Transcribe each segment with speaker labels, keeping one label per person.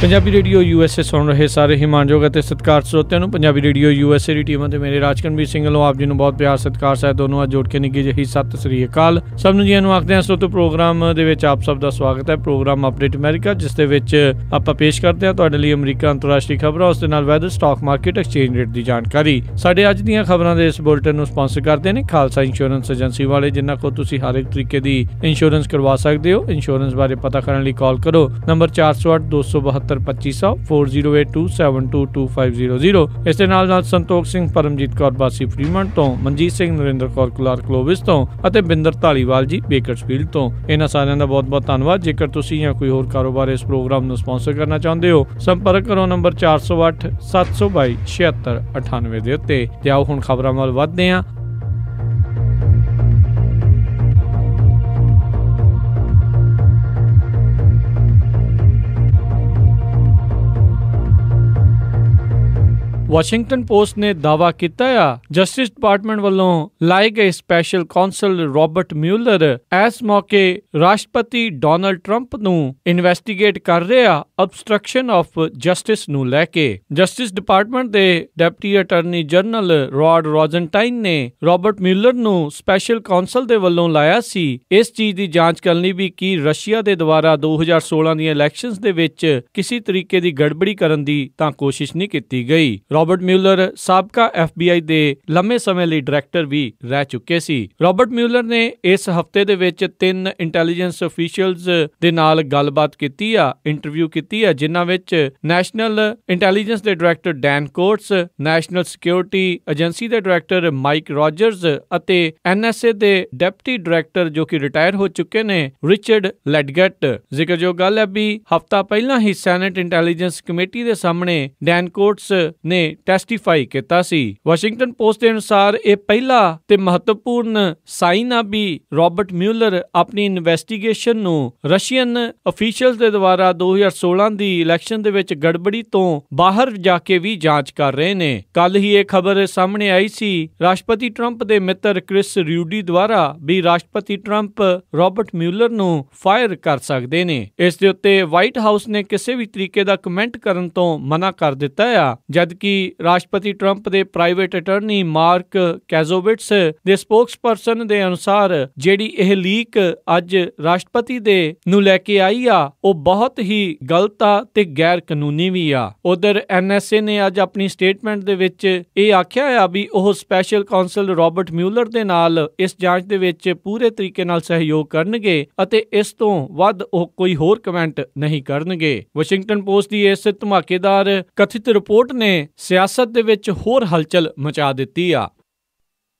Speaker 1: Punjabi radio USA ਸੁਣ ਰਹੇ ਸਾਰੇ ਹੀ ਮਾਣਯੋਗ ਅਤੇ ਸਤਿਕਾਰ ਸਰੋਤਿਆਂ ਨੂੰ ਪੰਜਾਬੀ ਰੇਡੀਓ USA ਦੀ ਟੀਮ ਅਤੇ ਮੇਰੇ ਰਾਜਕਨਵੀਰ ਸਿੰਘ ਵੱਲੋਂ ਆਪ ਜੀ ਨੂੰ ਬਹੁਤ ਪਿਆਰ ਸਤਿਕਾਰ ਸਹਿਤ ਦੋਨੋਂ ਅੱਜ ਜੋੜ ਕੇ ਨਿੱਘੀ ਜਿਹੀ ਸਤਿ ਸ੍ਰੀ ਅਕਾਲ। ਸਭ ਨੂੰ ਜੀਆਂ ਨੂੰ ਆਖਦੇ ਹਾਂ ਸਰੋਤੋ ਪ੍ਰੋਗਰਾਮ ਦੇ ਵਿੱਚ ਆਪ ਸਭ ਦਾ ਸਵਾਗਤ ਹੈ। ਪ੍ਰੋਗਰਾਮ ਅਪਡੇਟ ਅਮਰੀਕਾ, ਜਿਸ ਦੇ ਵਿੱਚ ਆਪਾਂ ਪੇਸ਼ ਕਰਦੇ ਹਾਂ ਤੁਹਾਡੇ ਲਈ ਅਮਰੀਕਾ ਅੰਤਰਰਾਸ਼ਟਰੀ ਖਬਰਾਂ, ਉਸ ਦੇ ਨਾਲ weather, stock market, exchange rate ਦੀ ਜਾਣਕਾਰੀ। ਸਾਡੇ ਅੱਜ ਦੀਆਂ ਖਬਰਾਂ ਦੇ ਇਸ ਬੁਲੇਟਿਨ ਨੂੰ ਸਪਾਂਸਰ ਕਰਦੇ ਨੇ ਖਾਲਸਾ ਇੰਸ਼ੋਰੈਂਸ ਏਜੰਸੀ ਵਾਲੇ, ਜਿਨ੍ਹਾਂ ਕੋਲ ਤੁਸੀਂ ਹਰ ਇੱਕ ਤਰੀਕੇ ਦੀ ਇੰਸ਼ੋਰੈਂਸ ਕਰਵਾ ਸਕਦੇ ਹੋ। ਇੰਸ਼ੋਰੈਂਸ ਬਾਰੇ ਪਤਾ ਕਰਨ ਲਈ ਕਾਲ ਕਰੋ ਨੰਬਰ 408-272-2500 4082722500। ਇਸ ਦੇ ਨਾਲ ਸੰਤੋਖ ਸਿੰਘ, ਪਰਮਜੀਤ ਕੌਰ ਬਾਸੀ ਫਰੀਮੰਟ ਤੋਂ, ਮਨਜੀਤ ਸਿੰਘ, ਨਰਿੰਦਰ ਕੌਰ ਕੁਲਾਰ ਕਲੋਵਿਸ ਤੋਂ ਅਤੇ ਬਿੰਦਰ ਧਾਲੀਵਾਲ ਜੀ ਬੇਕਰਸਫੀਲਡ ਤੋਂ। ਇਹਨਾਂ ਸਾਰਿਆਂ ਦਾ ਬਹੁਤ ਬਹੁਤ ਧੰਨਵਾਦ। ਜੇਕਰ ਤੁਸੀਂ ਜਾਂ ਕੋਈ ਹੋਰ ਕਾਰੋਬਾਰ ਇਸ ਪ੍ਰੋਗਰਾਮ ਨੂੰ ਸਪਾਂਸਰ ਕਰਨਾ ਚਾਹੁੰਦੇ ਹੋ, ਸੰਪਰਕ ਕਰੋ ਨੰਬਰ 408-722-7698 ਦੇ ਉੱਤੇ। ਤੇ ਆਓ ਹੁਣ ਖਬਰਾਂ ਵੱਲ ਵੱਧਦੇ ਹਾਂ। ਵਾਸ਼ਿੰਗਟਨ ਪੋਸਟ ਨੇ ਦਾਅਵਾ ਕੀਤਾ ਆ ਜਸਟਿਸ ਡਿਪਾਰਟਮੈਂਟ ਵੱਲੋਂ ਲਾਏ ਗਏ ਸਪੈਸ਼ਲ ਕੌਂਸਲ ਰਾਬਰਟ ਮਿਊਲਰ ਇਸ ਮੌਕੇ ਰਾਸ਼ਟਰਪਤੀ ਡੋਨਾਲਡ ਟਰੰਪ ਨੂੰ ਇਨਵੈਸਟੀਗੇਟ ਕਰ ਰਿਹਾ ਅਬਸਟਰਕਸ਼ਨ ਆਫ ਜਸਟਿਸ ਨੂੰ ਲੈ ਕੇ। ਜਸਟਿਸ ਡਿਪਾਰਟਮੈਂਟ ਦੇ ਡਿਪਟੀ ਅਟਾਰਨੀ ਜਨਰਲ ਰੌਡ ਰੋਜ਼ਨਟਾਈਨ ਨੇ ਰਾਬਰਟ ਮਿਊਲਰ ਨੂੰ ਸਪੈਸ਼ਲ ਕੌਂਸਲ ਦੇ ਵੱਲੋਂ ਲਾਇਆ ਸੀ ਇਸ ਚੀਜ਼ ਦੀ ਜਾਂਚ ਕਰਨ ਲਈ ਵੀ ਕਿ ਰਸ਼ੀਆ ਦੇ ਦੁਆਰਾ 2016 ਦੀਆਂ ਇਲੈਕਸ਼ਨਸ ਦੇ ਵਿੱਚ ਕਿਸੇ ਤਰੀਕੇ ਦੀ ਗੜਬੜੀ ਕਰਨ ਦੀ ਤਾਂ ਕੋਸ਼ਿਸ਼ ਨਹੀਂ ਕੀਤੀ ਗਈ। ਰਾਬਰਟ ਮਿਊਲਰ ਸਾਬਕਾ FBI ਦੇ ਲੰਮੇ ਸਮੇਂ ਲਈ ਡਾਇਰੈਕਟਰ ਵੀ ਰਹਿ ਚੁੱਕੇ ਸੀ। ਰਾਬਰਟ ਮਿਊਲਰ ਨੇ ਇਸ ਹਫ਼ਤੇ ਦੇ ਵਿੱਚ 3 ਇੰਟੈਲੀਜੈਂਸ ਅਫੀਸ਼ੀਅਲਸ ਦੇ ਨਾਲ ਗੱਲਬਾਤ ਕੀਤੀ ਆ, ਇੰਟਰਵਿਊ ਕੀਤੀ ਆ, ਜਿਨ੍ਹਾਂ ਵਿੱਚ ਨੈਸ਼ਨਲ ਇੰਟੈਲੀਜੈਂਸ ਦੇ director Dan Coats, National Security Agency ਦੇ ਡਾਇਰੈਕਟਰ ਮਾਈਕ ਰੌਜਰਸ ਅਤੇ NSA ਦੇ ਡਿਪਟੀ ਡਾਇਰੈਕਟਰ ਜੋ ਕਿ ਰਿਟਾਇਰ ਹੋ ਚੁੱਕੇ ਨੇ ਰਿਚਰਡ ਲੈਡਗੇਟ। ਜ਼ਿਕਰਯੋਗ ਗੱਲ ਹੈ ਵੀ ਹਫ਼ਤਾ ਪਹਿਲਾਂ ਹੀ ਸੈਨੇਟ ਇੰਟੈਲੀਜੈਂਸ ਕਮੇਟੀ ਦੇ ਸਾਹਮਣੇ ਡੈਨ ਕੋਟਸ ਨੇ ਟੈਸਟੀਫਾਈ ਕੀਤਾ ਸੀ। ਵਾਸ਼ਿੰਗਟਨ ਪੋਸਟ ਦੇ ਅਨੁਸਾਰ ਇਹ ਪਹਿਲਾ ਤੇ ਮਹੱਤਵਪੂਰਨ ਸਾਈਨ ਆ ਵੀ ਰਾਬਰਟ ਮਿਊਲਰ ਆਪਣੀ ਇਨਵੈਸਟੀਗੇਸ਼ਨ ਨੂੰ ਰਸ਼ੀਅਨ ਅਫੀਸ਼ੀਅਲਸ ਦੇ ਦੁਆਰਾ 2016 ਦੀ ਇਲੈਕਸ਼ਨ ਦੇ ਵਿੱਚ ਗੜਬੜੀ ਤੋਂ ਬਾਹਰ ਜਾ ਕੇ ਵੀ ਜਾਂਚ ਕਰ ਰਹੇ ਨੇ। ਕੱਲ ਹੀ ਇਹ ਖਬਰ ਸਾਹਮਣੇ ਆਈ ਸੀ ਰਾਸ਼ਟਰਪਤੀ ਟਰੰਪ ਦੇ ਮਿੱਤਰ ਕ੍ਰਿਸ ਰਿਊਡੀ ਦੁਆਰਾ ਵੀ ਰਾਸ਼ਟਰਪਤੀ ਟਰੰਪ ਰਾਬਰਟ ਮਿਊਲਰ ਨੂੰ ਫਾਇਰ ਕਰ ਸਕਦੇ ਨੇ। ਇਸ ਦੇ ਉੱਤੇ ਵਾਈਟ ਹਾਊਸ ਨੇ ਕਿਸੇ ਵੀ ਤਰੀਕੇ ਦਾ ਕਮੈਂਟ ਕਰਨ ਤੋਂ ਮਨਾ ਕਰ ਦਿੱਤਾ ਆ, ਜਦਕਿ ਰਾਸ਼ਟਰਪਤੀ ਟਰੰਪ ਦੇ ਪ੍ਰਾਈਵੇਟ ਅਟਾਰਨੀ ਮਾਰਕ ਕੈਜ਼ੋਵਿਟਸ ਦੇ ਸਪੋਕਸਪਰਸਨ ਦੇ ਅਨੁਸਾਰ ਜਿਹੜੀ ਇਹ ਲੀਕ ਅੱਜ ਰਾਸ਼ਟਰਪਤੀ ਦੇ ਨੂੰ ਲੈ ਕੇ ਆਈ ਆ ਉਹ ਬਹੁਤ ਹੀ ਗਲਤ ਆ ਤੇ ਗੈਰ ਕਾਨੂੰਨੀ ਵੀ ਆ। ਉਧਰ NSA ਨੇ ਅੱਜ ਆਪਣੀ ਸਟੇਟਮੈਂਟ ਦੇ ਵਿੱਚ ਇਹ ਆਖਿਆ ਆ ਵੀ ਉਹ ਸਪੈਸ਼ਲ ਕੌਂਸਲ ਰਾਬਰਟ ਮਿਊਲਰ ਦੇ ਨਾਲ ਇਸ ਜਾਂਚ ਦੇ ਵਿੱਚ ਪੂਰੇ ਤਰੀਕੇ ਨਾਲ ਸਹਿਯੋਗ ਕਰਨਗੇ ਅਤੇ ਇਸ ਤੋਂ ਵੱਧ ਉਹ ਕੋਈ ਹੋਰ ਕਮੈਂਟ ਨਹੀਂ ਕਰਨਗੇ। ਵਾਸ਼ਿੰਗਟਨ ਪੋਸਟ ਦੀ ਇਸ ਧਮਾਕੇਦਾਰ ਕਥਿਤ ਰਿਪੋਰਟ ਨੇ ਸਿਆਸਤ ਦੇ ਵਿੱਚ ਹੋਰ ਹਲਚਲ ਮਚਾ ਦਿੱਤੀ ਆ।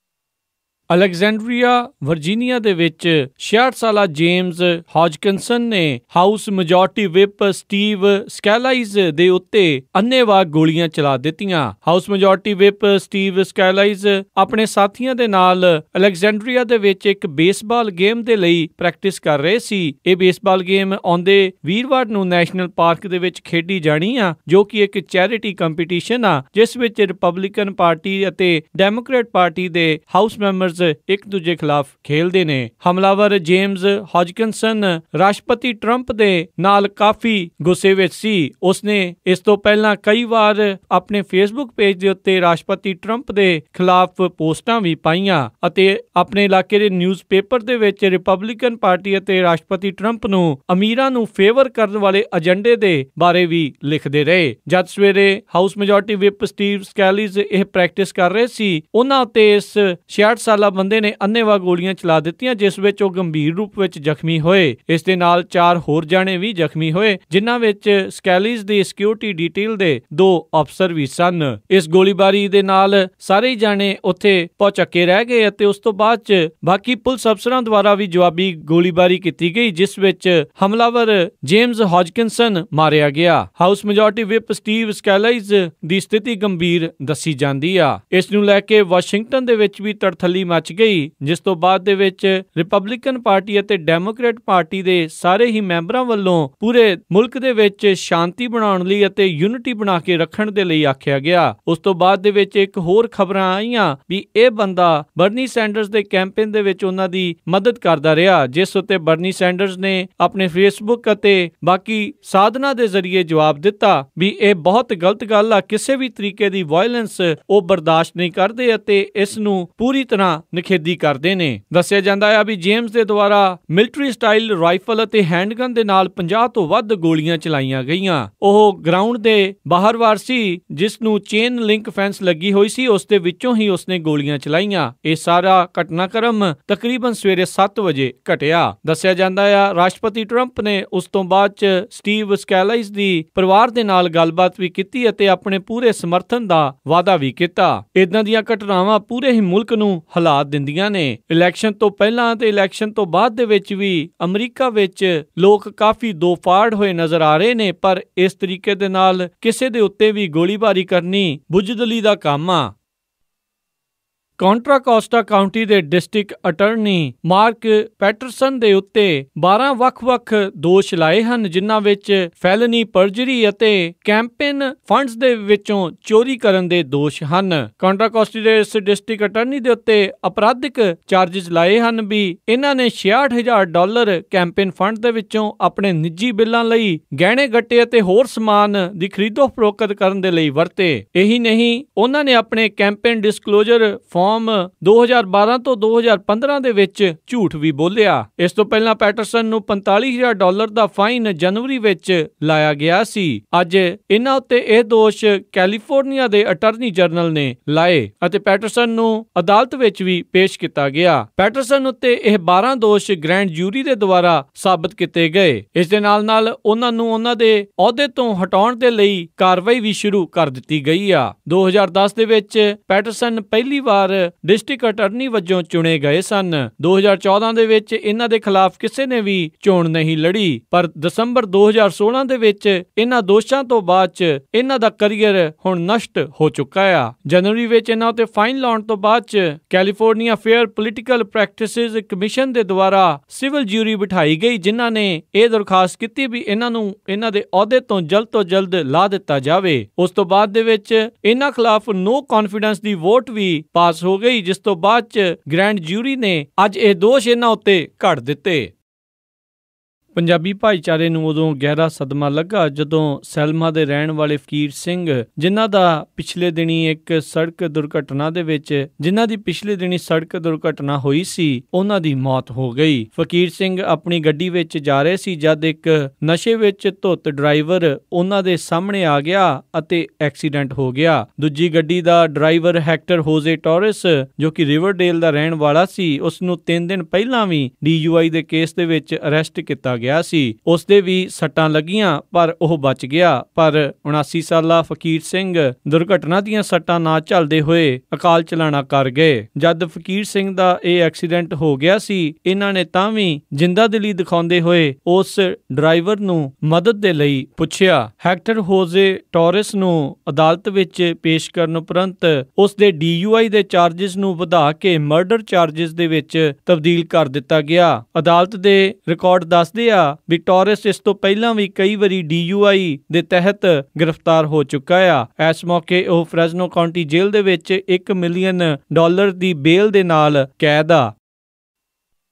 Speaker 1: ਅਲੈਗਜ਼ੈਂਡਰੀਆ ਵਰਜੀਨੀਆ ਦੇ ਵਿੱਚ 66 ਸਾਲਾ ਜੇਮਸ ਹੌਜਕਿੰਸਨ ਨੇ ਹਾਊਸ ਮੈਜੋਰਟੀ ਵਿਪ ਸਟੀਵ ਸਕੈਲਾਈਜ਼ ਦੇ ਉੱਤੇ ਅੰਨ੍ਹੇਵਾਹ ਗੋਲੀਆਂ ਚਲਾ ਦਿੱਤੀਆਂ। ਹਾਊਸ ਮੈਜੋਰਟੀ ਵਿਪ ਸਟੀਵ ਸਕੈਲਾਈਜ਼ ਆਪਣੇ ਸਾਥੀਆਂ ਦੇ ਨਾਲ ਅਲੈਗਜ਼ੈਂਡਰੀਆ ਦੇ ਵਿੱਚ ਇੱਕ ਬੇਸਬਾਲ ਗੇਮ ਦੇ ਲਈ ਪ੍ਰੈਕਟਿਸ ਕਰ ਰਹੇ ਸੀ। ਇਹ ਬੇਸਬਾਲ ਗੇਮ ਆਉਂਦੇ ਵੀਰਵਾਰ ਨੂੰ ਨੈਸ਼ਨਲ ਪਾਰਕ ਦੇ ਵਿੱਚ ਖੇਡੀ ਜਾਣੀ ਆ, ਜੋ ਕਿ ਇੱਕ ਚੈਰਿਟੀ ਕੰਪੀਟੀਸ਼ਨ ਆ, ਜਿਸ ਵਿੱਚ ਰਿਪਬਲਿਕਨ ਪਾਰਟੀ ਅਤੇ ਡੈਮੋਕ੍ਰੇਟ ਪਾਰਟੀ ਦੇ ਹਾਊਸ ਮੈਂਬਰਸ ਇੱਕ ਦੂਜੇ ਖਿਲਾਫ ਖੇਲਦੇ ਨੇ। ਹਮਲਾਵਰ ਜੇਮਸ ਹੌਜਕਿੰਸਨ ਰਾਸ਼ਟਰਪਤੀ ਟਰੰਪ ਦੇ ਨਾਲ ਕਾਫੀ ਗੁੱਸੇ ਵਿੱਚ ਸੀ। ਉਸਨੇ ਇਸ ਤੋਂ ਪਹਿਲਾਂ ਕਈ ਵਾਰ ਆਪਣੇ ਫੇਸਬੁੱਕ ਪੇਜ ਦੇ ਉੱਤੇ ਰਾਸ਼ਟਰਪਤੀ ਟਰੰਪ ਦੇ ਖਿਲਾਫ ਪੋਸਟਾਂ ਵੀ ਪਾਈਆਂ ਅਤੇ ਆਪਣੇ ਇਲਾਕੇ ਦੇ ਨਿਊਜ਼ਪੇਪਰ ਦੇ ਵਿੱਚ ਰਿਪਬਲਿਕਨ ਪਾਰਟੀ ਅਤੇ ਰਾਸ਼ਟਰਪਤੀ ਟਰੰਪ ਨੂੰ ਅਮੀਰਾਂ ਨੂੰ ਫੇਵਰ ਕਰਨ ਵਾਲੇ ਏਜੰਡੇ ਦੇ ਬਾਰੇ ਵੀ ਲਿਖਦੇ ਰਹੇ। ਜਦ ਸਵੇਰੇ ਹਾਊਸ ਮੈਜੋਰਟੀ ਵਿਪ ਸਟੀਵ ਸਕੈਲਾਈਜ਼ ਇਹ ਪ੍ਰੈਕਟਿਸ ਕਰ ਰਹੇ ਸੀ, ਉਹਨਾਂ ਉੱਤੇ ਇਸ 66 ਸਾਲਾ ਬੰਦੇ ਨੇ ਅੰਨ੍ਹੇਵਾਹ ਗੋਲੀਆਂ ਚਲਾ ਦਿੱਤੀਆਂ, ਜਿਸ ਵਿੱਚ ਉਹ ਗੰਭੀਰ ਰੂਪ ਵਿੱਚ ਜ਼ਖਮੀ ਹੋਏ। ਇਸ ਦੇ ਨਾਲ 4 ਹੋਰ ਜਾਣੇ ਵੀ ਜ਼ਖਮੀ ਹੋਏ, ਜਿਨ੍ਹਾਂ ਵਿੱਚ ਸਕੈਲਾਈਜ਼ ਦੀ ਸਿਕਿਉਰਿਟੀ ਡਿਟੇਲ ਦੇ 2 ਅਫਸਰ ਵੀ ਸਨ। ਇਸ ਗੋਲੀਬਾਰੀ ਦੇ ਨਾਲ ਸਾਰੇ ਜਾਣੇ ਉੱਥੇ ਭੌਚੱਕੇ ਰਹਿ ਗਏ ਅਤੇ ਉਸ ਤੋਂ ਬਾਅਦ ਚ ਬਾਕੀ ਪੁਲਿਸ ਅਫਸਰਾਂ ਦੁਆਰਾ ਵੀ ਜਵਾਬੀ ਗੋਲੀਬਾਰੀ ਕੀਤੀ ਗਈ, ਜਿਸ ਵਿੱਚ ਹਮਲਾਵਰ ਜੇਮਸ ਹੌਜਕਿੰਸਨ ਮਾਰਿਆ ਗਿਆ। ਹਾਊਸ ਮੈਜੋਰਟੀ ਵਿਪ ਸਟੀਵ ਸਕੈਲਾਈਜ਼ ਦੀ ਸਥਿਤੀ ਗੰਭੀਰ ਦੱਸੀ ਜਾਂਦੀ ਆ। ਇਸ ਨੂੰ ਲੈ ਕੇ ਵਾਸ਼ਿੰਗਟਨ ਦੇ ਵਿੱਚ ਵੀ ਤੜਥੱਲੀ ਮਚ ਗਈ, ਜਿਸ ਤੋਂ ਬਾਅਦ ਦੇ ਵਿੱਚ ਰਿਪਬਲਿਕਨ ਪਾਰਟੀ ਅਤੇ ਡੈਮੋਕ੍ਰੇਟ ਪਾਰਟੀ ਦੇ ਸਾਰੇ ਹੀ ਮੈਂਬਰਾਂ ਵੱਲੋਂ ਪੂਰੇ ਮੁਲਕ ਦੇ ਵਿੱਚ ਸ਼ਾਂਤੀ ਬਣਾਉਣ ਲਈ ਅਤੇ ਯੂਨਿਟੀ ਬਣਾ ਕੇ ਰੱਖਣ ਦੇ ਲਈ ਆਖਿਆ ਗਿਆ। ਉਸ ਤੋਂ ਬਾਅਦ ਦੇ ਵਿੱਚ ਇੱਕ ਹੋਰ ਖਬਰਾਂ ਆਈਆਂ ਵੀ ਇਹ ਬੰਦਾ ਬਰਨੀ ਸੈਂਡਰਸ ਦੇ ਕੈਂਪੇਨ ਦੇ ਵਿੱਚ ਉਹਨਾਂ ਦੀ ਮਦਦ ਕਰਦਾ ਰਿਹਾ, ਜਿਸ ਉੱਤੇ ਬਰਨੀ ਸੈਂਡਰਸ ਨੇ ਆਪਣੇ ਫੇਸਬੁੱਕ ਅਤੇ ਬਾਕੀ ਸਾਧਨਾਂ ਦੇ ਜ਼ਰੀਏ ਜਵਾਬ ਦਿੱਤਾ ਵੀ ਇਹ ਬਹੁਤ ਗਲਤ ਗੱਲ ਆ, ਕਿਸੇ ਵੀ ਤਰੀਕੇ ਦੀ ਵਾਇਲੈਂਸ ਉਹ ਬਰਦਾਸ਼ਤ ਨਹੀਂ ਕਰਦੇ ਅਤੇ ਇਸ ਨੂੰ ਪੂਰੀ ਤਰ੍ਹਾਂ ਨਿਖੇਧੀ ਕਰਦੇ ਨੇ। ਦੱਸਿਆ ਜਾਂਦਾ ਹੈ ਵੀ ਜੇਮਸ ਦੇ ਦੁਆਰਾ ਮਿਲਟਰੀ ਸਟਾਈਲ ਰਾਈਫਲ ਅਤੇ ਹੈਂਡਗਨ ਦੇ ਨਾਲ 50 ਤੋਂ ਵੱਧ ਗੋਲੀਆਂ ਚਲਾਈਆਂ ਗਈਆਂ। ਉਹ ਗਰਾਊਂਡ ਦੇ ਬਾਹਰਵਾਰ ਸੀ, ਜਿਸ ਨੂੰ ਚੇਨ ਲਿੰਕ ਫੈਂਸ ਲੱਗੀ ਹੋਈ ਸੀ, ਉਸ ਦੇ ਵਿੱਚੋਂ ਹੀ ਉਸਨੇ ਗੋਲੀਆਂ ਚਲਾਈਆਂ। ਇਹ ਸਾਰਾ ਘਟਨਾਕ੍ਰਮ ਤਕਰੀਬਨ ਸਵੇਰੇ 7 ਵਜੇ ਘਟਿਆ। ਦੱਸਿਆ ਜਾਂਦਾ ਹੈ ਰਾਸ਼ਟਰਪਤੀ ਟਰੰਪ ਨੇ ਉਸ ਤੋਂ ਬਾਅਦ ਚ ਸਟੀਵ ਸਕੈਲਾਈਸ ਦੀ ਪਰਿਵਾਰ ਦੇ ਨਾਲ ਗੱਲਬਾਤ ਵੀ ਕੀਤੀ ਅਤੇ ਆਪਣੇ ਪੂਰੇ ਸਮਰਥਨ ਦਾ ਵਾਅਦਾ ਵੀ ਕੀਤਾ। ਇਦਾਂ ਦੀਆਂ ਘਟਨਾਵਾਂ ਪੂਰੇ ਹੀ ਮੁਲਕ ਨੂੰ ਹਿਲਾ ਦਿੰਦੀਆਂ ਨੇ। ਇਲੈਕਸ਼ਨ ਤੋਂ ਪਹਿਲਾਂ ਤੇ ਇਲੈਕਸ਼ਨ ਤੋਂ ਬਾਅਦ ਦੇ ਵਿੱਚ ਵੀ ਅਮਰੀਕਾ ਵਿੱਚ ਲੋਕ ਕਾਫੀ ਦੋ ਫਾੜ ਹੋਏ ਨਜ਼ਰ ਆ ਰਹੇ ਨੇ, ਪਰ ਇਸ ਤਰੀਕੇ ਦੇ ਨਾਲ ਕਿਸੇ ਦੇ ਉੱਤੇ ਵੀ ਗੋਲੀਬਾਰੀ ਕਰਨੀ ਬੁਜ਼ਦਿਲੀ ਦਾ ਕੰਮ ਆ। ਕੌਂਟਰਾ ਕੋਸਟਾ ਕਾਉਂਟੀ ਦੇ ਡਿਸਟ੍ਰਿਕਟ ਅਟਾਰਨੀ ਮਾਰਕ ਪੈਟਰਸਨ ਦੇ ਉੱਤੇ 12 ਵੱਖ-ਵੱਖ ਦੋਸ਼ ਲਾਏ ਹਨ, ਜਿਨ੍ਹਾਂ ਵਿੱਚ ਫੈਲਨੀ ਪਰਜਰੀ ਅਤੇ ਕੈਂਪੇਨ ਫੰਡਸ ਦੇ ਵਿੱਚੋਂ ਚੋਰੀ ਕਰਨ ਦੇ ਦੋਸ਼ ਹਨ। ਕੌਂਟਰਾ ਕੋਸਟਾ ਦੇ ਇਸ ਡਿਸਟ੍ਰਿਕਟ ਅਟਾਰਨੀ ਦੇ ਉੱਤੇ ਅਪਰਾਧਿਕ ਚਾਰਜਸ ਲਾਏ ਹਨ ਵੀ ਇਹਨਾਂ ਨੇ $66,000 ਕੈਂਪੇਨ ਫੰਡ ਦੇ ਵਿੱਚੋਂ ਆਪਣੇ ਨਿੱਜੀ ਬਿੱਲਾਂ ਲਈ ਗਹਿਣੇ ਗੱਟੇ ਅਤੇ ਹੋਰ ਸਮਾਨ ਦੀ ਖਰੀਦੋ ਫਰੋਖਤ ਕਰਨ ਦੇ ਲਈ ਵਰਤੇ। ਇਹੀ ਨਹੀਂ, ਉਹਨਾਂ ਨੇ ਆਪਣੇ ਕੈਂਪੇਨ ਡਿਸਕਲੋਜ਼ਰ ਫਾਰਮ 2012 ਤੋਂ 2015 ਦੇ ਵਿੱਚ ਝੂਠ ਵੀ ਬੋਲਿਆ। ਇਸ ਤੋਂ ਪਹਿਲਾਂ ਪੈਟਰਸਨ ਨੂੰ $45,000 ਦਾ ਫਾਈਨ ਜਨਵਰੀ ਵਿੱਚ ਲਾਇਆ ਗਿਆ ਸੀ। ਅੱਜ ਇਹਨਾਂ ਉੱਤੇ ਇਹ ਦੋਸ਼ ਕੈਲੀਫੋਰਨੀਆ ਦੇ ਅਟਾਰਨੀ ਜਨਰਲ ਨੇ ਲਾਏ ਅਤੇ ਪੈਟਰਸਨ ਨੂੰ ਅਦਾਲਤ ਵਿੱਚ ਵੀ ਪੇਸ਼ ਕੀਤਾ ਗਿਆ। ਪੈਟਰਸਨ ਉੱਤੇ ਇਹ 12 ਦੋਸ਼ ਗ੍ਰੈਂਡ ਜੂਰੀ ਦੇ ਦੁਆਰਾ ਸਾਬਤ ਕੀਤੇ ਗਏ। ਇਸ ਦੇ ਨਾਲ ਉਹਨਾਂ ਨੂੰ ਉਹਨਾਂ ਦੇ ਅਹੁਦੇ ਤੋਂ ਹਟਾਉਣ ਦੇ ਲਈ ਕਾਰਵਾਈ ਵੀ ਸ਼ੁਰੂ ਕਰ ਦਿੱਤੀ ਗਈ ਆ। 2010 ਦੇ ਵਿੱਚ ਪੈਟਰਸਨ ਪਹਿਲੀ ਵਾਰ ਡਿਸਟ੍ਰਿਕਟ ਅਟਾਰਨੀ ਵਜੋਂ ਚੁਣੇ ਗਏ ਸਨ। 2014 ਦੇ ਵਿੱਚ ਇਹਨਾਂ ਦੇ ਖਿਲਾਫ ਕਿਸੇ ਨੇ ਵੀ ਚੋਣ ਨਹੀਂ ਲੜੀ, ਪਰ ਦਸੰਬਰ 2016 ਦੇ ਵਿੱਚ ਇਹਨਾਂ ਦੋਸ਼ਾਂ ਤੋਂ ਬਾਅਦ ਚ ਇਹਨਾਂ ਦਾ ਕਰੀਅਰ ਹੁਣ ਨਸ਼ਟ ਹੋ ਚੁੱਕਾ ਆ। ਜਨਵਰੀ ਵਿੱਚ ਇਹਨਾਂ ਉੱਤੇ ਫਾਈਨ ਲਾਉਣ ਤੋਂ ਬਾਅਦ ਚ California Fair Political Practices Commission ਦੇ ਦੁਆਰਾ ਸਿਵਲ ਜਿਊਰੀ ਬਿਠਾਈ ਗਈ, ਜਿਨ੍ਹਾਂ ਨੇ ਇਹ ਦਰਖਾਸਤ ਕੀਤੀ ਵੀ ਇਹਨਾਂ ਨੂੰ ਇਹਨਾਂ ਦੇ ਅਹੁਦੇ ਤੋਂ ਜਲਦ ਲਾ ਦਿੱਤਾ ਜਾਵੇ। ਉਸ ਤੋਂ ਬਾਅਦ ਦੇ ਵਿੱਚ ਇਹਨਾਂ ਖਿਲਾਫ ਨੋ ਕੌਨਫੀਡੈਂਸ ਦੀ ਵੋਟ ਵੀ ਪਾਸ ਹੋ ਗਈ, ਜਿਸ ਤੋਂ ਬਾਅਦ ਚ ਗ੍ਰੈਂਡ ਜਿਊਰੀ ਨੇ ਅੱਜ ਇਹ ਦੋਸ਼ ਇਹਨਾਂ ਉੱਤੇ ਘੜ ਦਿੱਤੇ। ਪੰਜਾਬੀ ਭਾਈਚਾਰੇ ਨੂੰ ਉਦੋਂ ਗਹਿਰਾ ਸਦਮਾ ਲੱਗਾ ਜਦੋਂ ਸੈਲਮਾ ਦੇ ਰਹਿਣ ਵਾਲੇ ਫਕੀਰ ਸਿੰਘ, ਜਿਨ੍ਹਾਂ ਦੀ ਪਿਛਲੇ ਦਿਨੀ ਸੜਕ ਦੁਰਘਟਨਾ ਹੋਈ ਸੀ, ਉਹਨਾਂ ਦੀ ਮੌਤ ਹੋ ਗਈ। ਫਕੀਰ ਸਿੰਘ ਆਪਣੀ ਗੱਡੀ ਵਿੱਚ ਜਾ ਰਹੇ ਸੀ ਜਦ ਇੱਕ ਨਸ਼ੇ ਵਿੱਚ ਧੁੱਤ ਡਰਾਈਵਰ ਉਹਨਾਂ ਦੇ ਸਾਹਮਣੇ ਆ ਗਿਆ ਅਤੇ ਐਕਸੀਡੈਂਟ ਹੋ ਗਿਆ। ਦੂਜੀ ਗੱਡੀ ਦਾ ਡਰਾਈਵਰ ਹੈਕਟਰ ਹੋਜ਼ੇ ਟੋਰਸ, ਜੋ ਕਿ ਰਿਵਰਡੇਲ ਦਾ ਰਹਿਣ ਵਾਲਾ ਸੀ, ਉਸ ਨੂੰ 3 ਦਿਨ ਪਹਿਲਾਂ ਵੀ DUI ਦੇ ਕੇਸ ਦੇ ਵਿੱਚ ਅਰੈਸਟ ਕੀਤਾ ਗਿਆ ਸੀ। ਉਸ ਦੇ ਵੀ ਸੱਟਾਂ ਲੱਗੀਆਂ ਪਰ ਉਹ ਬਚ ਗਿਆ। ਪਰ 79 ਸਾਲਾ ਫਕੀਰ ਸਿੰਘ ਦੁਰਘਟਨਾ ਦੀਆਂ ਸੱਟਾਂ ਨਾ ਝੱਲਦੇ ਹੋਏ ਅਕਾਲ ਚਲਾਣਾ ਕਰ ਗਏ। ਜਦ ਫਕੀਰ ਸਿੰਘ ਦਾ ਇਹ ਐਕਸੀਡੈਂਟ ਹੋ ਗਿਆ ਸੀ, ਇਹਨਾਂ ਨੇ ਤਾਂ ਵੀ ਜਿੰਦਾ ਦਿਲੀ ਦਿਖਾਉਂਦੇ ਹੋਏ ਉਸ ਡਰਾਈਵਰ ਨੂੰ ਮਦਦ ਦੇ ਲਈ ਪੁੱਛਿਆ। ਹੈਕਟਰ ਹੋਜ਼ੇ ਟੋਰਸ ਨੂੰ ਅਦਾਲਤ ਵਿੱਚ ਪੇਸ਼ ਕਰਨ ਉਪਰੰਤ ਉਸ ਦੇ DUI ਦੇ ਚਾਰਜਸ ਨੂੰ ਵਧਾ ਕੇ ਮਰਡਰ ਚਾਰਜਸ ਦੇ ਵਿੱਚ ਤਬਦੀਲ ਕਰ ਦਿੱਤਾ ਗਿਆ। ਅਦਾਲਤ ਦੇ ਰਿਕਾਰਡ ਦੱਸਦੇ ਆ ਵੀ ਟੋਰਸ ਇਸ ਤੋਂ ਪਹਿਲਾਂ ਵੀ ਕਈ ਵਾਰੀ DUI ਦੇ ਤਹਿਤ ਗ੍ਰਿਫਤਾਰ ਹੋ ਚੁੱਕਾ ਆ। ਇਸ ਮੌਕੇ ਉਹ ਫ੍ਰੈਜ਼ਨੋ ਕਾਉਂਟੀ ਜੇਲ੍ਹ ਦੇ ਵਿੱਚ $1 ਮਿਲੀਅਨ ਦੀ ਬੇਲ ਦੇ ਨਾਲ ਕੈਦ ਆ।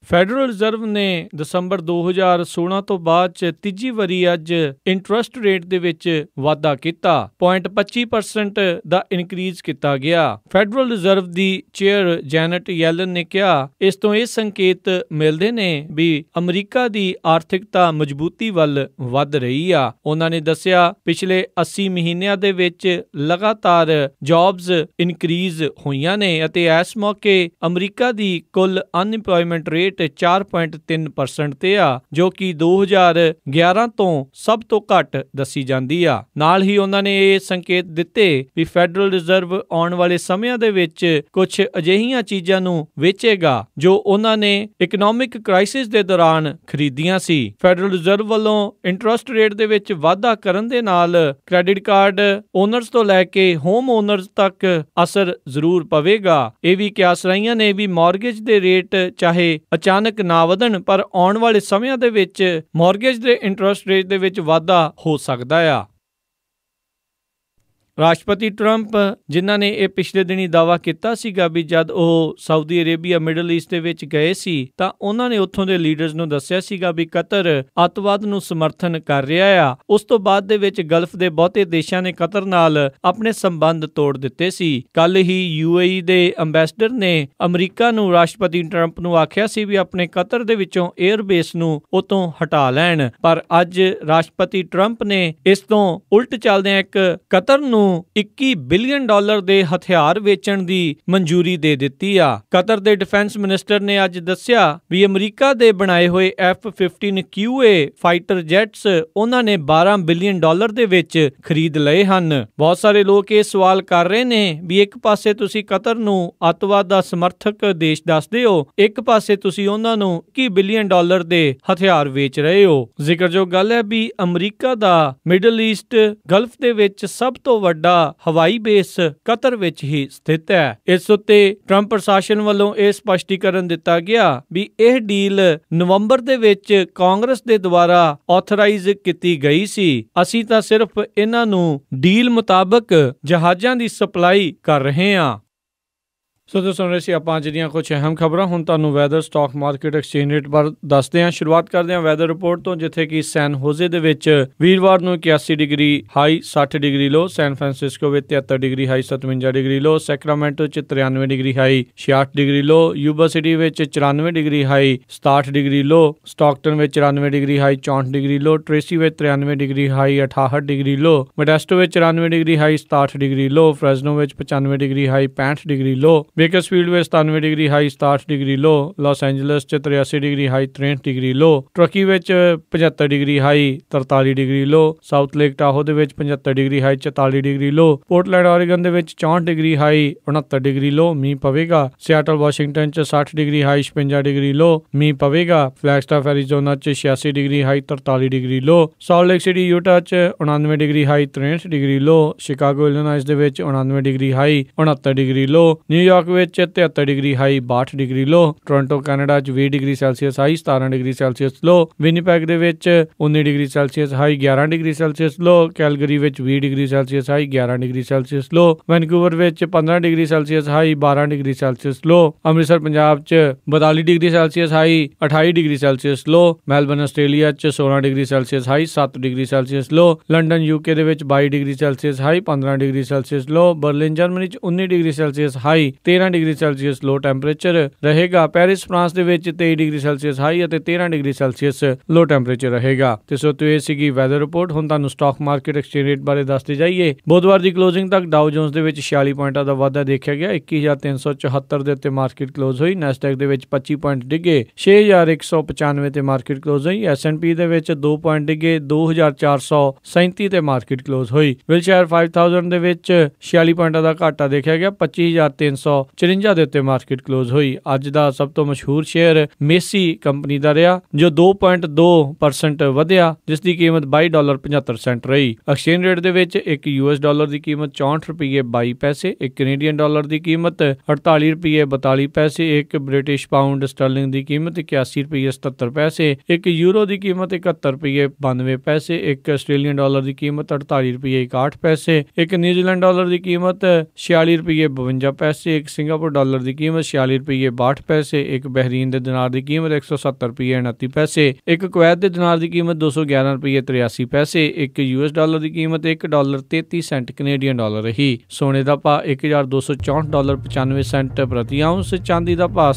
Speaker 1: ਫੈਡਰਲ ਰਿਜ਼ਰਵ ਨੇ ਦਸੰਬਰ 2016 ਤੋਂ ਬਾਅਦ ਚ ਤੀਜੀ ਵਾਰੀ ਅੱਜ ਇੰਟਰਸਟ ਰੇਟ ਦੇ ਵਿੱਚ ਵਾਧਾ ਕੀਤਾ। 0.25% ਦਾ ਇਨਕਰੀਜ਼ ਕੀਤਾ ਗਿਆ। ਫੈਡਰਲ ਰਿਜ਼ਰਵ ਦੀ ਚੇਅਰ ਜੈਨਟ ਯੈਲਨ ਨੇ ਕਿਹਾ, ਇਸ ਤੋਂ ਇਹ ਸੰਕੇਤ ਮਿਲਦੇ ਨੇ ਵੀ ਅਮਰੀਕਾ ਦੀ ਆਰਥਿਕਤਾ ਮਜ਼ਬੂਤੀ ਵੱਲ ਵੱਧ ਰਹੀ ਆ। ਉਹਨਾਂ ਨੇ ਦੱਸਿਆ, ਪਿਛਲੇ 80 ਮਹੀਨਿਆਂ ਦੇ ਵਿੱਚ ਲਗਾਤਾਰ ਜੌਬਸ ਇਨਕਰੀਜ਼ ਹੋਈਆਂ ਨੇ ਅਤੇ ਇਸ ਮੌਕੇ ਅਮਰੀਕਾ ਦੀ ਕੁੱਲ ਅਨਇੰਪਲੋਇਮੈਂਟ ਰੇਟ ਰੇਟ 4.3% ਤੇ ਆ, ਜੋ ਕਿ 2011 ਤੋਂ ਸਭ ਤੋਂ ਘੱਟ ਦੱਸੀ ਜਾਂਦੀ ਆ। ਨਾਲ ਹੀ ਉਹਨਾਂ ਨੇ ਇਹ ਸੰਕੇਤ ਦਿੱਤੇ ਵੀ ਫੈਡਰਲ ਰਿਜ਼ਰਵ ਆਉਣ ਵਾਲੇ ਸਮਿਆਂ ਦੇ ਵਿੱਚ ਕੁਝ ਅਜਿਹੀਆਂ ਚੀਜ਼ਾਂ ਨੂੰ ਵੇਚੇਗਾ ਜੋ ਉਹਨਾਂ ਨੇ ਇਕਨੋਮਿਕ ਕ੍ਰਾਈਸਿਸ ਦੇ ਦੌਰਾਨ ਖਰੀਦੀਆਂ ਸੀ। ਫੈਡਰਲ ਰਿਜ਼ਰਵ ਵੱਲੋਂ ਇੰਟਰਸਟ ਰੇਟ ਦੇ ਵਿੱਚ ਵਾਧਾ ਕਰਨ ਦੇ ਨਾਲ ਕ੍ਰੈਡਿਟ ਕਾਰਡ ਓਨਰਸ ਤੋਂ ਲੈ ਕੇ ਹੋਮ ਓਨਰਸ ਤੱਕ ਅਸਰ ਜ਼ਰੂਰ ਪਵੇਗਾ। ਇਹ ਵੀ ਕਿਆਸ ਰਹੀਆਂ ਨੇ ਵੀ ਮਾਰਗੇਜ ਦੇ ਰੇਟ ਚਾਹੇ ਅਚਾਨਕ ਨਾ ਵਧਣ, ਪਰ ਆਉਣ ਵਾਲੇ ਸਮਿਆਂ ਦੇ ਵਿੱਚ ਮਾਰਗੇਜ ਦੇ ਇੰਟਰਸਟ ਰੇਟ ਦੇ ਵਿੱਚ ਵਾਧਾ ਹੋ ਸਕਦਾ ਆ। ਰਾਸ਼ਟਰਪਤੀ ਟਰੰਪ ਜਿਨ੍ਹਾਂ ਨੇ ਇਹ ਪਿਛਲੇ ਦਿਨੀ ਦਾਅਵਾ ਕੀਤਾ ਸੀਗਾ ਵੀ ਜਦ ਉਹ ਸਾਊਦੀ ਅਰੇਬੀਆ ਮਿਡਲ ਈਸਟ ਦੇ ਵਿੱਚ ਗਏ ਸੀ ਤਾਂ ਉਹਨਾਂ ਨੇ ਉੱਥੋਂ ਦੇ ਲੀਡਰਸ ਨੂੰ ਦੱਸਿਆ ਸੀਗਾ ਵੀ ਕਤਰ ਅੱਤਵਾਦ ਨੂੰ ਸਮਰਥਨ ਕਰ ਰਿਹਾ ਆ। ਉਸ ਤੋਂ ਬਾਅਦ ਦੇ ਵਿੱਚ ਗਲਫ ਦੇ ਬਹੁਤੇ ਦੇਸ਼ਾਂ ਨੇ ਕਤਰ ਨਾਲ ਆਪਣੇ ਸੰਬੰਧ ਤੋੜ ਦਿੱਤੇ ਸੀ। ਕੱਲ ਹੀ UAE ਦੇ ਅੰਬੈਸਡਰ ਨੇ ਅਮਰੀਕਾ ਨੂੰ ਰਾਸ਼ਟਰਪਤੀ ਟਰੰਪ ਨੂੰ ਆਖਿਆ ਸੀ ਵੀ ਆਪਣੇ ਕਤਰ ਦੇ ਵਿੱਚੋਂ 에ਅਰਬੇਸ ਨੂੰ ਉਤੋਂ ਹਟਾ ਲੈਣ, ਪਰ ਅੱਜ ਰਾਸ਼ਟਰਪਤੀ ਟਰੰਪ ਨੇ ਇਸ ਤੋਂ ਉਲਟ ਚੱਲਦਿਆਂ ਇੱਕ ਕਤਰ ਨੂੰ $21 ਬਿਲੀਅਨ ਦੇ ਹਥਿਆਰ ਵੇਚਣ ਦੀ ਮਨਜ਼ੂਰੀ ਦੇ ਦਿੱਤੀ ਆ। ਕਤਰ ਦੇ ਡਿਫੈਂਸ ਮਿਨਿਸਟਰ ਨੇ ਅੱਜ ਦੱਸਿਆ ਵੀ ਅਮਰੀਕਾ ਦੇ ਬਣਾਏ ਹੋਏ F-15QA ਫਾਈਟਰ ਜੈਟਸ ਉਹਨਾਂ ਨੇ $12 ਬਿਲੀਅਨ ਦੇ ਵਿੱਚ ਖਰੀਦ ਲਏ ਹਨ। ਬਹੁਤ ਸਾਰੇ ਲੋਕ ਇਹ ਸਵਾਲ ਕਰ ਰਹੇ ਨੇ ਵੀ ਇੱਕ ਪਾਸੇ ਤੁਸੀਂ ਕਤਰ ਨੂੰ ਅੱਤਵਾਦ ਦਾ ਸਮਰਥਕ ਦੇਸ਼ ਦੱਸਦੇ ਹੋ, ਇੱਕ ਪਾਸੇ ਤੁਸੀਂ ਉਹਨਾਂ ਨੂੰ $21 ਬਿਲੀਅਨ ਦੇ ਹਥਿਆਰ ਵੇਚ ਰਹੇ ਹੋ। ਜ਼ਿਕਰਯੋਗ ਗੱਲ ਹੈ ਵੀ ਅਮਰੀਕਾ ਦਾ ਮਿਡਲ ਈਸਟ ਗਲਫ ਦੇ ਵਿੱਚ ਸਭ ਤੋਂ ਵੱਡਾ ਹਵਾਈ ਬੇਸ ਕਤਰ ਵਿੱਚ ਹੀ ਸਥਿਤ ਹੈ। ਇਸ ਉੱਤੇ ਟਰੰਪ ਪ੍ਰਸ਼ਾਸਨ ਵੱਲੋਂ ਇਹ ਸਪਸ਼ਟੀਕਰਨ ਦਿੱਤਾ ਗਿਆ ਵੀ ਇਹ ਡੀਲ ਨਵੰਬਰ ਦੇ ਵਿੱਚ ਕਾਂਗਰਸ ਦੇ ਦੁਆਰਾ ਆਥੋਰਾਈਜ਼ ਕੀਤੀ ਗਈ ਸੀ। ਅਸੀਂ ਤਾਂ ਸਿਰਫ ਇਹਨਾਂ ਨੂੰ ਡੀਲ ਮੁਤਾਬਕ ਜਹਾਜ਼ਾਂ ਦੀ ਸਪਲਾਈ ਕਰ ਰਹੇ ਹਾਂ। ਸੋ ਦੋਸਤੋ, ਸੁਣ ਰਹੇ ਸੀ ਆਪਾਂ ਅੱਜ ਦੀਆਂ ਕੁਝ ਅਹਿਮ ਖਬਰਾਂ। ਹੁਣ ਤੁਹਾਨੂੰ weather, stock market, exchange rate ਬਾਰੇ ਦੱਸਦੇ ਹਾਂ। ਸ਼ੁਰੂਆਤ ਕਰਦੇ ਹਾਂ ਵੈਦਰ ਰਿਪੋਰਟ ਤੋਂ, ਜਿੱਥੇ ਕਿ ਸੈਨ ਹੋਜ਼ੇ ਦੇ ਵਿੱਚ ਵੀਰਵਾਰ ਨੂੰ 81 ਡਿਗਰੀ ਹਾਈ 60 ਡਿਗਰੀ ਲੋ, ਸੈਨ ਫਰਾਂਸਿਸਕੋ ਵਿੱਚ 73 ਡਿਗਰੀ ਹਾਈ 57 ਡਿਗਰੀ ਲੋ, ਸੈਕਰਾਮੈਂਟੋ ਚ 93 ਡਿਗਰੀ ਹਾਈ 66 ਡਿਗਰੀ ਲੋ, ਯੂਬਾ ਸਿਟੀ ਵਿੱਚ 94 ਡਿਗਰੀ ਹਾਈ 67 ਡਿਗਰੀ ਲੋ, ਸਟਾਕਟਨ ਵਿੱਚ 94 ਡਿਗਰੀ ਹਾਈ 64 ਡਿਗਰੀ ਲੋ, ਟ੍ਰੇਸੀ ਵਿੱਚ 93 ਡਿਗਰੀ ਹਾਈ 68 ਡਿਗਰੀ ਲੋ, ਮੋਡੈਸਟੋ ਵਿੱਚ 94 ਡਿਗਰੀ ਹਾਈ 67 ਡਿਗਰੀ ਲੋ, ਫ੍ਰੈਜ਼ਨੋ ਵਿੱਚ 95 ਡਿਗਰੀ ਹਾਈ 65 ਡਿਗਰੀ ਲੋ, Bakersfield ਵਿੱਚ 97 degree high 67 degree ਲੋ, Las Angeles ਚ 83 degree high 63 degree ਲੋ, turkey ਵਿੱਚ 75 degree high 43 degree ਲੋ, south lake Tahoe ਦੇ ਵਿੱਚ 75 degree high 44 degree ਲੋ, Portland Oregon ਦੇ ਵਿੱਚ 64 degree high 69 degree ਲੋ, ਮੀਂਹ ਪਵੇਗਾ। ਸਿਆਟਲ ਵਾਸ਼ਿੰਗਟਨ ਚ 60 ਡਿਗਰੀ ਹਾਈ 56 ਡਿਗਰੀ ਲੋ, ਮੀਂਹ ਪਵੇਗਾ। ਫਲੈਗਸਟਾਫ ਐਰੀਜ਼ੋਨਾ ਚ 86 degree high 43 degree low, Salt Lake City Utah ਚ 99 degree high 63 degree low, Chicago Illinois ਦੇ ਵਿੱਚ 99 degree high 69 degree low, New York ਵਿੱਚ 73 degree high 62 degree low, Toronto Canada ਚ 20 degree Celsius high 17 degree Celsius low, Winnipeg ਦੇ ਵਿੱਚ 19 degree Celsius high 11 degree Celsius low, Calgary ਵਿੱਚ 20 degree Celsius high 11 degree Celsius ਲੋ, Vancouver ਵਿੱਚ 15 degree Celsius high 12 degree Celsius low, Amritsar Punjab ਚ 42 degree Celsius high 28 degree Celsius low, Melbourne Australia ਚ 16 degree Celsius high 7 degree Celsius low, London UK ਦੇ ਵਿੱਚ 22 degree Celsius high 15 degree Celsius low, Berlin Germany ਚ 19 degree Celsius high 13 degree Celsius low temperature ਰਹੇਗਾ। Paris France ਦੇ ਵਿੱਚ 23 degree Celsius high ਅਤੇ 13 degree Celsius low temperature ਰਹੇਗਾ। ਤੇ ਸੋ ਇਹ ਸੀਗੀ ਵੈਦਰ ਰਿਪੋਰਟ। ਹੁਣ ਤੁਹਾਨੂੰ ਸਟਾਕ ਮਾਰਕੀਟ, ਐਕਸਚੇਂਜ ਰੇਟ ਬਾਰੇ ਦੱਸਦੇ ਜਾਈਏ। ਬੁੱਧਵਾਰ ਦੀ ਕਲੋਜ਼ਿੰਗ ਤੱਕ ਡਾਓ ਜੋਨਸ ਦੇ ਵਿੱਚ 46 ਪੁਆਇੰਟਾਂ ਦਾ ਵਾਧਾ ਦੇਖਿਆ ਗਿਆ, 21,374 ਦੇ ਉੱਤੇ ਮਾਰਕੀਟ ਕਲੋਜ਼ ਹੋਈ। ਨੈਸਡੈਕ ਦੇ ਵਿੱਚ 25 ਪੁਆਇੰਟ ਡਿੱਗੇ, 6,195 ਤੇ ਮਾਰਕੀਟ ਕਲੋਜ਼ ਹੋਈ। S&P ਦੇ ਵਿੱਚ 2 ਪੁਆਇੰਟ ਡਿੱਗੇ, 2,437 ਤੇ ਮਾਰਕੀਟ ਕਲੋਜ਼ ਹੋਈ। ਵਿਲਸ਼ਾਇਰ 5000 ਦੇ ਵਿੱਚ 46 ਪੁਆਇੰਟਾਂ ਦਾ ਘਾਟਾ ਦੇਖਿਆ ਗਿਆ, 25,354 ਦੇ ਉੱਤੇ ਮਾਰਕੀਟ ਕਲੋਜ਼ ਹੋਈ। ਅੱਜ ਦਾ ਸਭ ਤੋਂ ਮਸ਼ਹੂਰ ਸ਼ੇਅਰ ਮੇਸੀ ਕੰਪਨੀ ਦਾ ਰਿਹਾ, ਜੋ 2.2% ਵਧਿਆ, ਜਿਸ ਦੀ ਕੀਮਤ $22.75 ਰਹੀ। ਐਕਸਚੇਂਜ ਰੇਟ ਦੇ ਵਿੱਚ ਇੱਕ $US ਦੀ ਕੀਮਤ 64 ਰੁਪਏ 22 ਪੈਸੇ, ਇੱਕ ਕੈਨੇਡੀਅਨ ਡਾਲਰ ਦੀ ਕੀਮਤ 48 ਰੁਪਏ 42 ਪੈਸੇ, ਇੱਕ ਬ੍ਰਿਟਿਸ਼ ਪਾਉਂਡ ਸਟਰਲਿੰਗ ਦੀ ਕੀਮਤ 81 ਰੁਪਏ 77 ਪੈਸੇ, ਇੱਕ ਯੂਰੋ ਦੀ ਕੀਮਤ 71 ਰੁਪਏ 92 ਪੈਸੇ, ਇੱਕ ਆਸਟ੍ਰੇਲੀਅਨ ਡਾਲਰ ਦੀ ਕੀਮਤ 48 ਰੁਪਏ 61 ਪੈਸੇ, ਇੱਕ ਨਿਊਜ਼ੀਲੈਂਡ ਡਾਲਰ ਦੀ ਕੀਮਤ 46 ਰੁਪਏ 52 ਪੈਸੇ, ਇੱਕ ਸਿੰਗਾਪੁਰ ਡਾਲਰ ਦੀ ਕੀਮਤ 46 ਰੁਪਏ 62 ਪੈਸੇ, ਇੱਕ ਬਹਿਰੀਨ ਦੇ ਦਿਨਾਰ ਦੀ ਕੀਮਤ 170 ਰੁਪਏ 29 ਪੈਸੇ, ਇੱਕ ਕੁਵੈਤ ਦੇ ਦਿਨਾਰ ਦੀ ਕੀਮਤ 211 ਰੁਪਏ 83 ਪੈਸੇ, ਇੱਕ $US ਦੀ ਕੀਮਤ $1.33 ਕੈਨੇਡੀਅਨ ਡਾਲਰ ਰਹੀ। ਸੋਨੇ ਦਾ ਭਾਅ $1,264.95 ਪ੍ਰਤੀ ਆਉਂਸ, ਚਾਂਦੀ ਦਾ ਭਾਅ